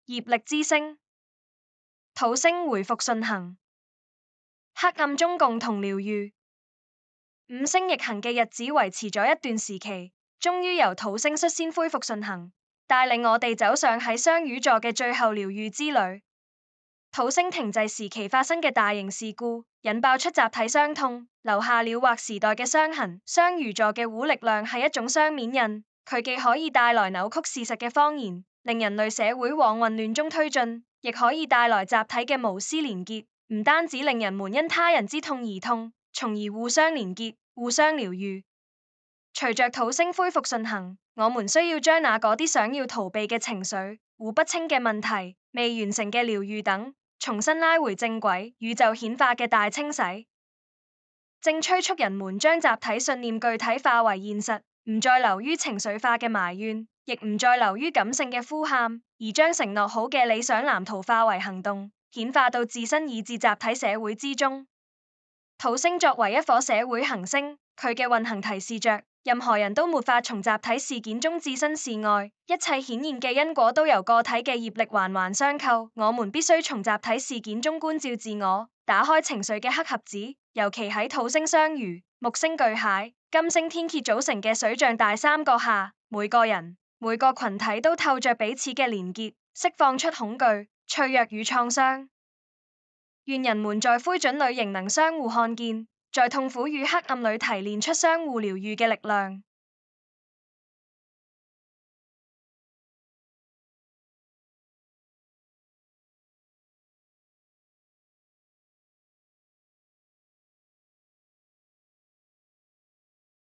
業力之星，土星回復順行，黑暗中共同療癒。五星逆行嘅日子維持咗一段時期，終於由土星率先恢復順行，帶領我哋走上喺雙魚座嘅最後療癒之旅。土星停滯時期發生嘅大型事故，引爆出集體傷痛，留下了劃時代嘅傷痕。雙魚座嘅虎力量係一種雙面刃，佢既可以帶來扭曲事實嘅謊言，令人類社會往混亂中推進，亦可以帶來集體嘅無私連結，唔單止令人們因他人之痛而痛，從而互相連結、互相療癒。隨着土星恢復順行，我們需要將那啲想要逃避嘅情緒、糊不清嘅問題、未完成嘅療癒等，重新拉回正軌。宇宙顯化嘅大清洗，正催促人們將集體信念具體化為現實，唔再流於情緒化嘅埋怨，亦唔再流於感性嘅呼喊，而將承諾好嘅理想藍圖化為行動，顯化到自身以至集體社會之中。土星作為一顆社會行星，佢嘅運行提示着任何人都沒法從集體事件中置身事外，一切顯現嘅因果都由個體嘅業力環環相扣。我們必須從集體事件中觀照自我，打開情緒嘅黑盒子。尤其喺土星雙魚、木星巨蟹、金星天蠍組成嘅水象大三角下，每個人、每個群體都透着彼此嘅連結，釋放出恐懼、脆弱與創傷。願人們在灰燼裏仍能相互看見，在痛苦與黑暗裏提煉出相互療癒嘅力量。